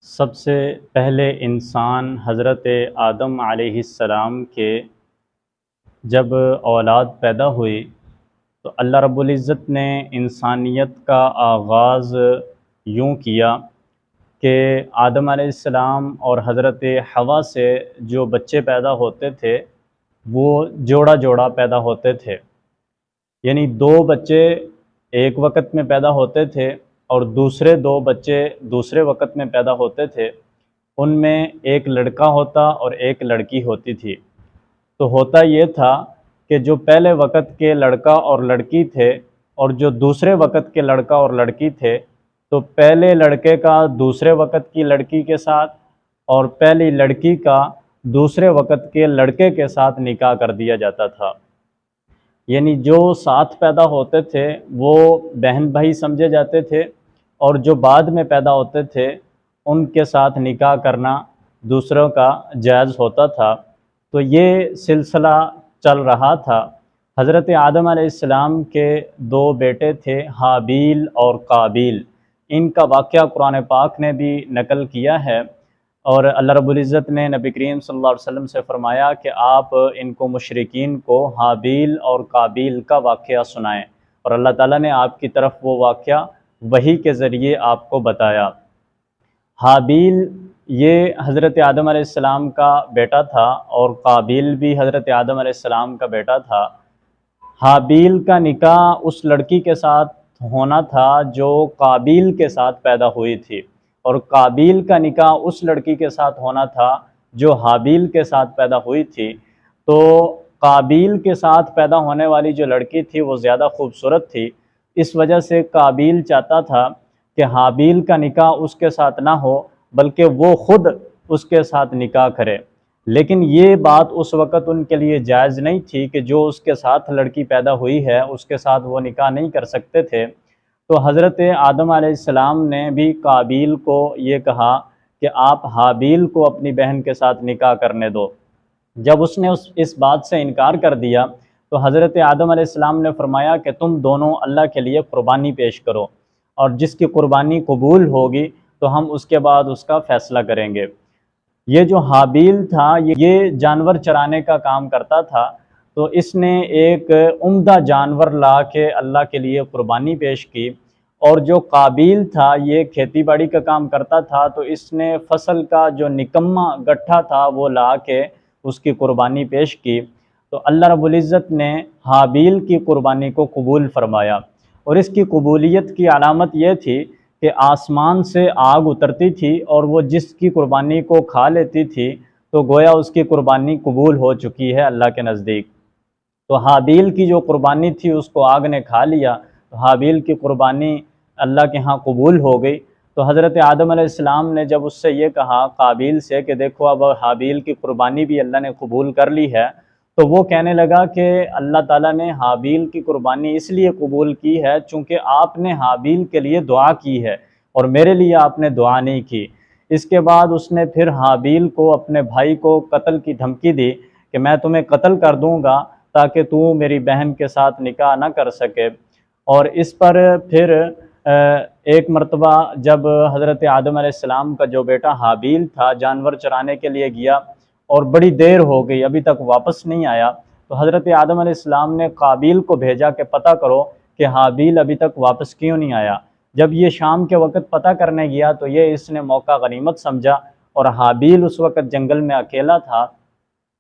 سب سے پہلے انسان حضرت آدم علیہ السلام کے جب اولاد پیدا ہوئی تو اللہ رب العزت نے انسانیت کا آغاز یوں کیا کہ آدم علیہ السلام اور حضرت حوا سے جو بچے پیدا ہوتے تھے وہ جوڑا جوڑا پیدا ہوتے تھے، یعنی دو بچے ایک وقت میں پیدا ہوتے تھے اور دوسرے دو بچے دوسرے وقت میں پیدا ہوتے تھے۔ ان میں ایک لڑکا ہوتا اور ایک لڑکی ہوتی تھی۔ تو ہوتا یہ تھا کہ جو پہلے وقت کے لڑکا اور لڑکی تھے اور جو دوسرے وقت کے لڑکا اور لڑکی تھے، تو پہلے لڑکے کا دوسرے وقت کی لڑکی کے ساتھ اور پہلی لڑکی کا دوسرے وقت کے لڑکے کے ساتھ نکاح کر دیا جاتا تھا۔ یعنی جو ساتھ پیدا ہوتے تھے وہ بہن بھائی سمجھے جاتے تھے، اور جو بعد میں پیدا ہوتے تھے ان کے ساتھ نکاح کرنا دوسروں کا جائز ہوتا تھا۔ تو یہ سلسلہ چل رہا تھا۔ حضرت آدم علیہ السلام کے دو بیٹے تھے، حابیل اور قابیل۔ ان کا واقعہ قرآن پاک نے بھی نقل کیا ہے، اور اللہ رب العزت نے نبی کریم صلی اللہ علیہ وسلم سے فرمایا کہ آپ ان کو مشرکین کو حابیل اور قابیل کا واقعہ سنائیں، اور اللہ تعالیٰ نے آپ کی طرف وہ واقعہ وحی کے ذریعے آپ کو بتایا۔ حابیل یہ حضرت آدم علیہ السلام کا بیٹا تھا اور قابیل بھی حضرت آدم علیہ السلام کا بیٹا تھا۔ حابیل کا نکاح اس لڑکی کے ساتھ ہونا تھا جو قابیل کے ساتھ پیدا ہوئی تھی، اور قابیل کا نکاح اس لڑکی کے ساتھ ہونا تھا جو حابیل کے ساتھ پیدا ہوئی تھی۔ تو قابیل کے ساتھ پیدا ہونے والی جو لڑکی تھی وہ زیادہ خوبصورت تھی، اس وجہ سے قابیل چاہتا تھا کہ حابیل کا نکاح اس کے ساتھ نہ ہو بلکہ وہ خود اس کے ساتھ نکاح کرے، لیکن یہ بات اس وقت ان کے لیے جائز نہیں تھی کہ جو اس کے ساتھ لڑکی پیدا ہوئی ہے اس کے ساتھ وہ نکاح نہیں کر سکتے تھے۔ تو حضرت آدم علیہ السلام نے بھی قابیل کو یہ کہا کہ آپ حابیل کو اپنی بہن کے ساتھ نکاح کرنے دو۔ جب اس نے اس بات سے انکار کر دیا تو حضرت آدم علیہ السلام نے فرمایا کہ تم دونوں اللہ کے لیے قربانی پیش کرو، اور جس کی قربانی قبول ہوگی تو ہم اس کے بعد اس کا فیصلہ کریں گے۔ یہ جو حابیل تھا یہ جانور چرانے کا کام کرتا تھا، تو اس نے ایک عمدہ جانور لا کے اللہ کے لیے قربانی پیش کی، اور جو قابیل تھا یہ کھیتی باڑی کا کام کرتا تھا، تو اس نے فصل کا جو نکما گٹھا تھا وہ لا کے اس کی قربانی پیش کی۔ تو اللہ رب العزت نے حابیل کی قربانی کو قبول فرمایا، اور اس کی قبولیت کی علامت یہ تھی کہ آسمان سے آگ اترتی تھی اور وہ جس کی قربانی کو کھا لیتی تھی تو گویا اس کی قربانی قبول ہو چکی ہے اللہ کے نزدیک۔ تو حابیل کی جو قربانی تھی اس کو آگ نے کھا لیا، تو حابیل کی قربانی اللہ کے ہاں قبول ہو گئی۔ تو حضرت آدم علیہ السلام نے جب اس سے یہ کہا قابیل سے کہ دیکھو اب حابیل کی قربانی بھی اللہ نے قبول کر لی ہے، تو وہ کہنے لگا کہ اللہ تعالیٰ نے حابیل کی قربانی اس لیے قبول کی ہے چونکہ آپ نے حابیل کے لیے دعا کی ہے اور میرے لیے آپ نے دعا نہیں کی۔ اس کے بعد اس نے پھر حابیل کو اپنے بھائی کو قتل کی دھمکی دی کہ میں تمہیں قتل کر دوں گا تاکہ تو میری بہن کے ساتھ نکاح نہ کر سکے۔ اور اس پر پھر ایک مرتبہ جب حضرت آدم علیہ السلام کا جو بیٹا حابیل تھا جانور چرانے کے لیے گیا اور بڑی دیر ہو گئی ابھی تک واپس نہیں آیا، تو حضرت آدم علیہ السلام نے قابیل کو بھیجا کہ پتہ کرو کہ حابیل ابھی تک واپس کیوں نہیں آیا۔ جب یہ شام کے وقت پتہ کرنے گیا تو یہ اس نے موقع غنیمت سمجھا، اور حابیل اس وقت جنگل میں اکیلا تھا،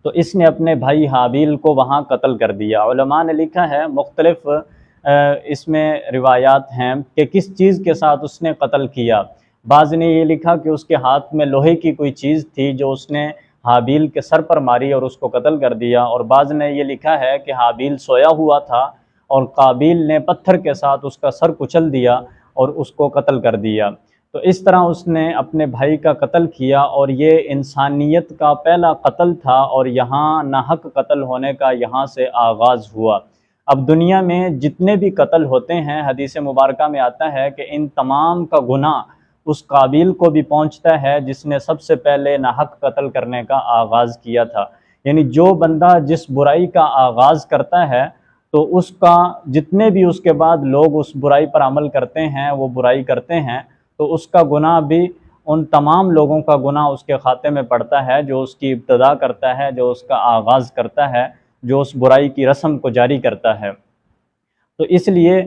تو اس نے اپنے بھائی حابیل کو وہاں قتل کر دیا۔ علماء نے لکھا ہے مختلف اس میں روایات ہیں کہ کس چیز کے ساتھ اس نے قتل کیا۔ بعض نے یہ لکھا کہ اس کے ہاتھ میں لوہے کی کوئی چیز تھی جو اس نے حابیل کے سر پر ماری اور اس کو قتل کر دیا، اور بعض نے یہ لکھا ہے کہ حابیل سویا ہوا تھا اور قابیل نے پتھر کے ساتھ اس کا سر کچل دیا اور اس کو قتل کر دیا۔ تو اس طرح اس نے اپنے بھائی کا قتل کیا، اور یہ انسانیت کا پہلا قتل تھا، اور یہاں ناحق قتل ہونے کا یہاں سے آغاز ہوا۔ اب دنیا میں جتنے بھی قتل ہوتے ہیں حدیث مبارکہ میں آتا ہے کہ ان تمام کا گناہ اس قابیل کو بھی پہنچتا ہے جس نے سب سے پہلے ناحق قتل کرنے کا آغاز کیا تھا۔ یعنی جو بندہ جس برائی کا آغاز کرتا ہے تو اس کا جتنے بھی اس کے بعد لوگ اس برائی پر عمل کرتے ہیں وہ برائی کرتے ہیں، تو اس کا گناہ بھی ان تمام لوگوں کا گناہ اس کے خاتے میں پڑتا ہے جو اس کی ابتدا کرتا ہے، جو اس کا آغاز کرتا ہے، جو اس برائی کی رسم کو جاری کرتا ہے۔ تو اس لیے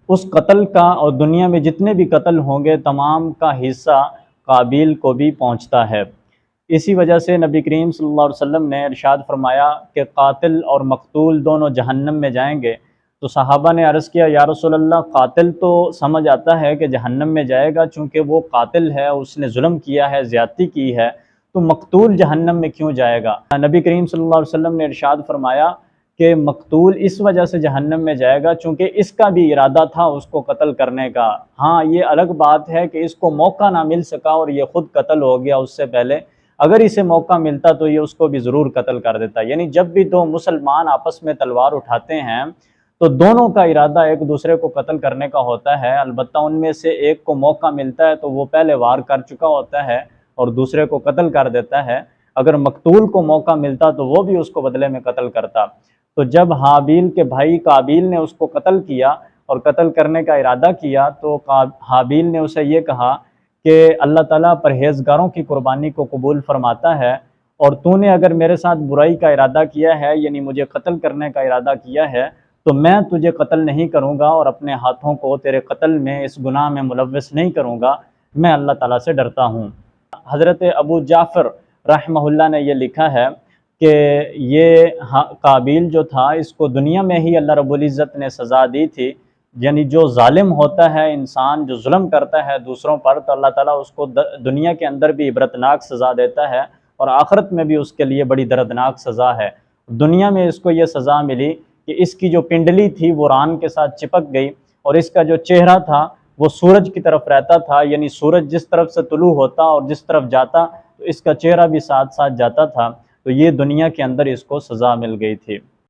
اس قتل کا اور دنیا میں جتنے بھی قتل ہوں گے تمام کا حصہ قابیل کو بھی پہنچتا ہے۔ اسی وجہ سے نبی کریم صلی اللہ علیہ وسلم نے ارشاد فرمایا کہ قاتل اور مقتول دونوں جہنم میں جائیں گے۔ تو صحابہ نے عرض کیا یا رسول اللہ، قاتل تو سمجھ آتا ہے کہ جہنم میں جائے گا چونکہ وہ قاتل ہے، اس نے ظلم کیا ہے، زیادتی کی ہے، تو مقتول جہنم میں کیوں جائے گا؟ نبی کریم صلی اللہ علیہ وسلم نے ارشاد فرمایا کہ مقتول اس وجہ سے جہنم میں جائے گا چونکہ اس کا بھی ارادہ تھا اس کو قتل کرنے کا۔ ہاں یہ الگ بات ہے کہ اس کو موقع نہ مل سکا اور یہ خود قتل ہو گیا اس سے پہلے، اگر اسے موقع ملتا تو یہ اس کو بھی ضرور قتل کر دیتا۔ یعنی جب بھی دو مسلمان آپس میں تلوار اٹھاتے ہیں تو دونوں کا ارادہ ایک دوسرے کو قتل کرنے کا ہوتا ہے، البتہ ان میں سے ایک کو موقع ملتا ہے تو وہ پہلے وار کر چکا ہوتا ہے اور دوسرے کو قتل کر دیتا ہے۔ اگر مقتول کو موقع ملتا تو وہ بھی اس کو بدلے میں قتل کرتا۔ تو جب حابیل کے بھائی قابیل نے اس کو قتل کیا اور قتل کرنے کا ارادہ کیا تو حابیل نے اسے یہ کہا کہ اللہ تعالیٰ پرہیزگاروں کی قربانی کو قبول فرماتا ہے، اور تو نے اگر میرے ساتھ برائی کا ارادہ کیا ہے، یعنی مجھے قتل کرنے کا ارادہ کیا ہے، تو میں تجھے قتل نہیں کروں گا اور اپنے ہاتھوں کو تیرے قتل میں اس گناہ میں ملوث نہیں کروں گا، میں اللہ تعالیٰ سے ڈرتا ہوں۔ حضرت ابو جعفر رحمہ اللہ نے یہ لکھا ہے کہ یہ قابیل جو تھا اس کو دنیا میں ہی اللہ رب العزت نے سزا دی تھی، یعنی جو ظالم ہوتا ہے انسان، جو ظلم کرتا ہے دوسروں پر، تو اللہ تعالیٰ اس کو دنیا کے اندر بھی عبرتناک سزا دیتا ہے اور آخرت میں بھی اس کے لیے بڑی دردناک سزا ہے۔ دنیا میں اس کو یہ سزا ملی کہ اس کی جو پنڈلی تھی وہ ران کے ساتھ چپک گئی، اور اس کا جو چہرہ تھا وہ سورج کی طرف رہتا تھا، یعنی سورج جس طرف سے طلوع ہوتا اور جس طرف جاتا تو اس کا چہرہ بھی ساتھ ساتھ جاتا تھا، تو یہ دنیا کے اندر اس کو سزا مل گئی تھی۔